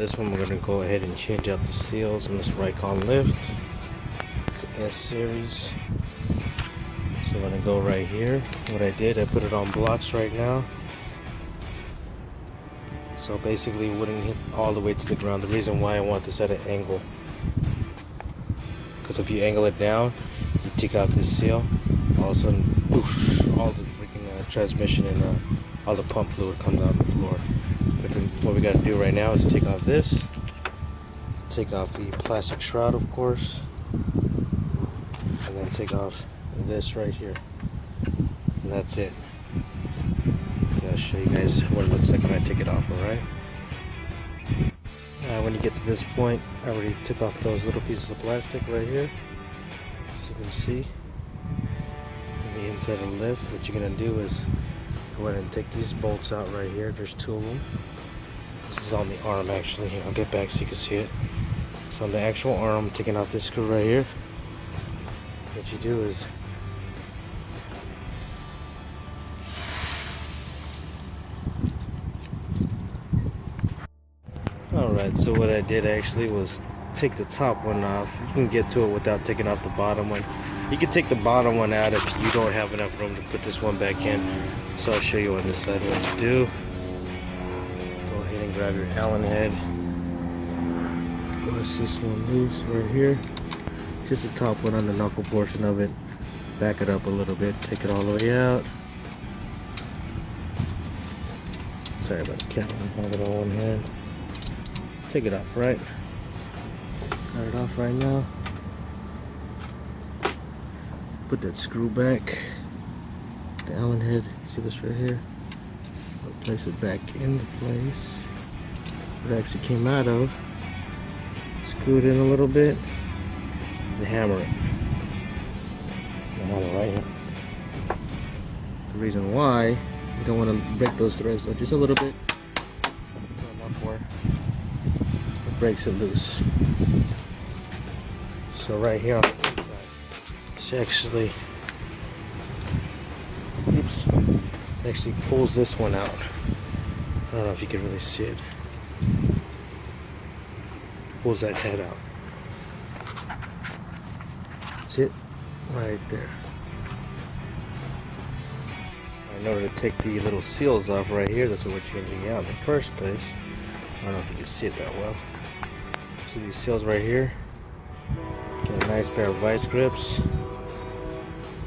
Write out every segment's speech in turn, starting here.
this one we're going to go ahead and change out the seals on this Ricon lift. It's an S series. So I'm going to go right here. What I did, I put it on blocks right now. So basically it wouldn't hit all the way to the ground. The reason why I want this at an angle, because if you angle it down, you take out this seal, all of a sudden, poof, all the freaking transmission and all the pump fluid comes out on the floor. What we got to do right now is take off this, take off the plastic shroud, of course, and then take off this right here, and that's it. Okay, I'll show you guys what it looks like when I take it off. Alright, when you get to this point, I already took off those little pieces of plastic right here, as you can see on the inside of the lift. What you're going to do is go ahead and take these bolts out right here. There's 2 of them. This is on the arm actually. Here, I'll get back so you can see it. It's on the actual arm. Taking out this screw right here. What you do is alright, so what I did actually was take the top one off. You can get to it without taking off the bottom one. You can take the bottom one out if you don't have enough room to put this one back in. So I'll show you on this side what to do. Go ahead and grab your Allen head. Bust this one loose right here. Just the top one on the knuckle portion of it. Back it up a little bit. Take it all the way out. Sorry about the camera. I have it on one hand. Take it off, right? Got it off right now. Put that screw back. The Allen head. See this right here? I'll place it back into place. It actually came out of. Screw it in a little bit. And hammer it. Right here. The reason why you don't want to break those threads though, just a little bit. It breaks it loose. So right here on the inside, she actually, oops, it actually pulls this one out. I don't know if you can really see it. Pulls that head out. That's it, right there. In order to take the little seals off right here, that's what we're changing out in the first place. I don't know if you can see it that well. See these seals right here? Get a nice pair of vice grips,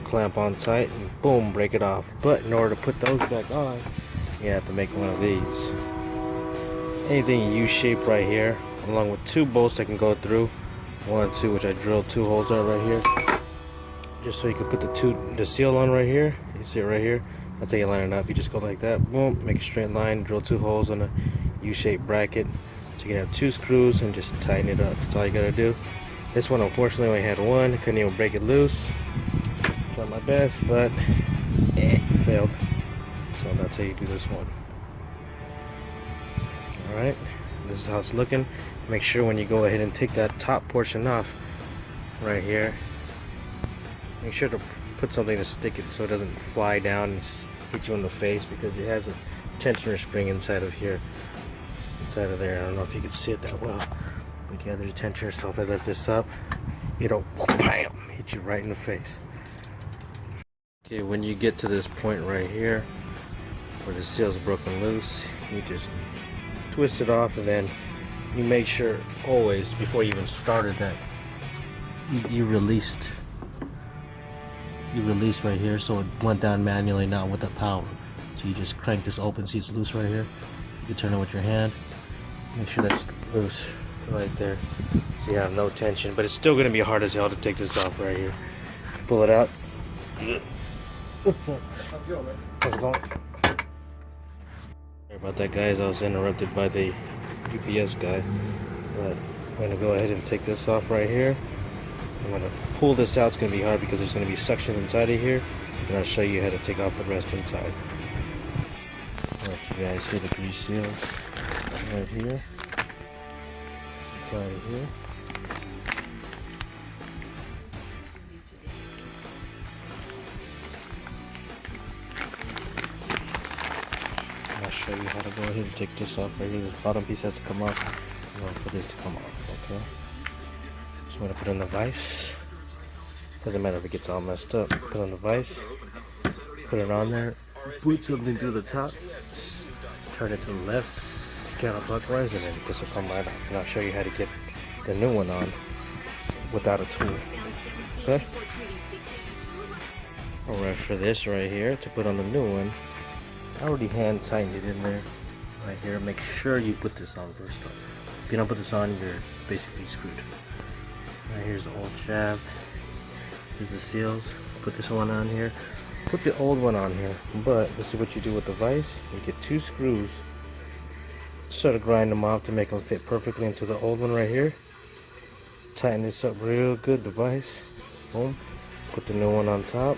clamp on tight, and boom, break it off. But in order to put those back on, you have to make one of these. Anything U-shape right here, along with 2 bolts that can go through. 1 and 2, which I drilled 2 holes out right here. Just so you can put the seal on right here. You see it right here? That's how you line it up. You just go like that, boom, make a straight line, drill 2 holes on a U-shaped bracket. So you can have 2 screws and just tighten it up. That's all you gotta do. This one unfortunately only had 1. Couldn't even break it loose. Tried my best, but failed. So that's how you do this one. Alright, this is how it's looking. Make sure when you go ahead and take that top portion off right here, make sure to put something to stick it so it doesn't fly down and hit you in the face, because it has a tensioner spring inside of here, inside of there. I don't know if you can see it that well, but yeah, there's a tensioner, so if I lift this up, it'll bam, hit you right in the face. Okay, when you get to this point right here where the seal's broken loose, you just twist it off, and then you make sure always before you even started that you released right here, so it went down manually, not with the power. So you just crank this open, see it's loose right here. You can turn it with your hand, make sure that's loose right there, so you have no tension. But it's still going to be hard as hell to take this off right here. Pull it out. How's it going? Sorry about that, guys. I was interrupted by the UPS guy, but I'm going to go ahead and take this off right here. I'm going to pull this out. It's going to be hard because there's going to be suction inside of here, and I'll show you how to take off the rest inside. Let you guys see the 3 seals right here, inside of here. I'll show you how to go ahead and take this off right here. This bottom piece has to come off. in order for this to come off, okay? So I'm gonna put in the vise. Doesn't matter if it gets all messed up. Put on the vise, put it on there, put something to the top, turn it to the left, counterclockwise, and then this will come right off. And I'll show you how to get the new one on without a tool. Okay? Alright, for this right here, to put on the new one, I already hand tightened it in there. Right here, make sure you put this on first. If you don't put this on, you're basically screwed. Right here's the old shaft. Here's the seals. Put this one on here. Put the old one on here. But this is what you do with the vise. You get 2 screws. Sort of grind them off to make them fit perfectly into the old one right here. Tighten this up real good, the vise. Boom. Put the new one on top.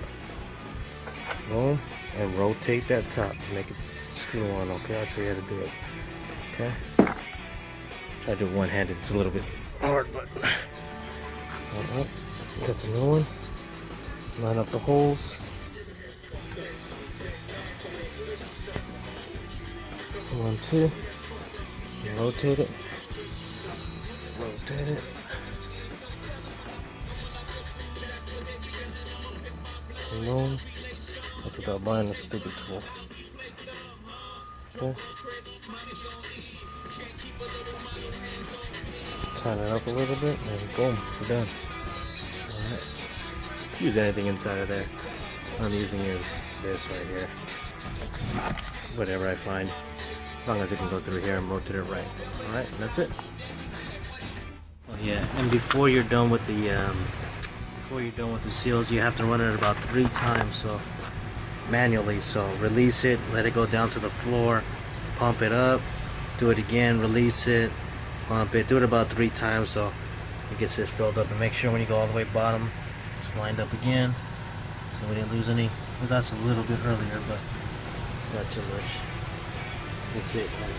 Boom. And rotate that top to make it screw on. Okay, I'll show you how to do it. Okay. Try to do it one-handed. It's a little bit hard, but alright. Got the new one. Line up the holes. 1, 2. Rotate it. Rotate it. Boom. That's without buying a stupid tool. Okay. Tighten it up a little bit and boom, we're done. Alright. Use anything inside of there. I'm using this right here. Whatever I find. As long as it can go through here and rotate it right. Alright, that's it. Oh yeah, and before you're done with the seals, you have to run it about 3 times, so manually. So release it, let it go down to the floor, pump it up, do it again, release it, pump it, do it about 3 times so it gets this filled up. And make sure when you go all the way bottom, it's lined up again, so we didn't lose any. We got a little bit earlier, but not too much. That's it, man.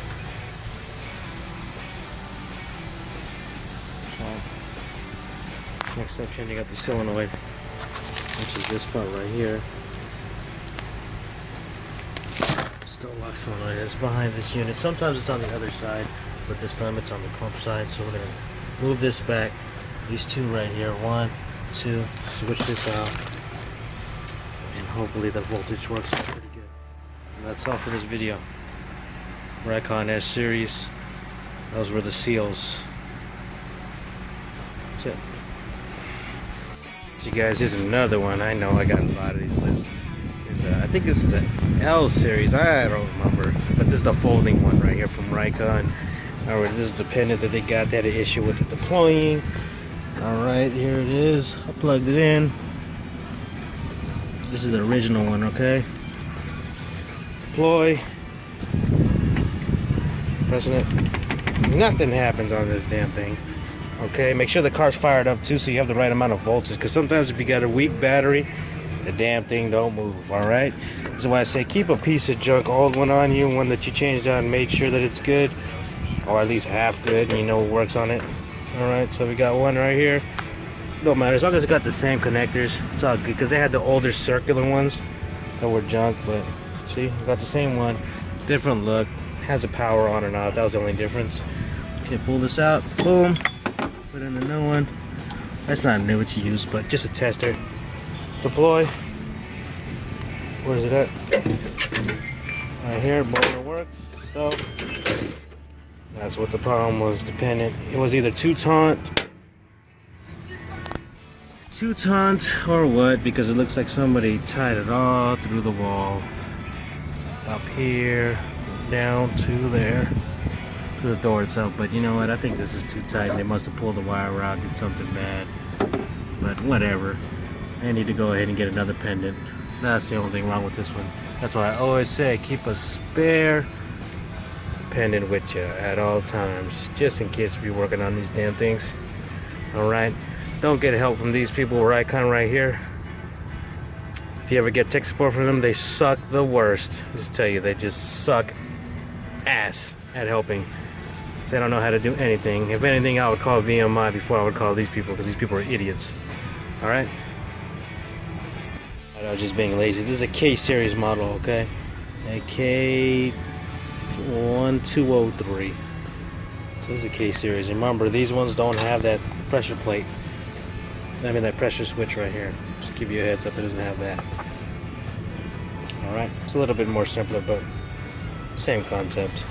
So next section, you got the solenoid, which is this part right here. Still lock solenoid. It's behind this unit. Sometimes it's on the other side, but this time it's on the pump side. So we're gonna move this back. These 2 right here. 1, 2. Switch this out, and hopefully the voltage works pretty good. And that's all for this video. Ricon S series. Those were the seals. That's it. So you guys, here's another one. I know I got a lot of these lists. I think this is an L series. I don't remember, but this is the folding one right here from Ricon. Alright, this is the pendant that they got. They had an issue with it deploying. Alright, here it is. I plugged it in. This is the original one, okay? Deploy. Pressing it. Nothing happens on this damn thing. Okay, make sure the car's fired up too so you have the right amount of voltage, because sometimes if you got a weak battery, the damn thing don't move. Alright, this is why I say keep a piece of junk old one on you, one that you changed out and made sure that it's good, or at least half good, and you know what works on it. Alright, so we got one right here. Don't matter, as long as it got the same connectors, it's all good, because they had the older circular ones that were junk. But see, we got the same one, different look, has a power on or not. That was the only difference. Okay, pull this out, boom, put in a new one. That's not new, it's used, but just a tester. Deploy. Where is it at? Right here, motor works. So that's what the problem was. Dependent. It was either too taut or what, because it looks like somebody tied it all through the wall. Up here, down to there, to the door itself. But you know what? I think this is too tight. They must have pulled the wire out, did something bad. But whatever. I need to go ahead and get another pendant. That's the only thing wrong with this one. That's why I always say keep a spare pendant with you at all times, just in case you're working on these damn things. Alright, don't get help from these people Ricon right here. If you ever get tech support from them, they suck the worst. Just tell you, they just suck ass at helping. They don't know how to do anything. If anything, I would call VMI before I would call these people, because these people are idiots. Alright? I was just being lazy. This is a K series model, okay? A K1203. This is a K series. Remember, these ones don't have that pressure plate. I mean that pressure switch right here. Just to give you a heads up, it doesn't have that. Alright, it's a little bit more simpler, but same concept.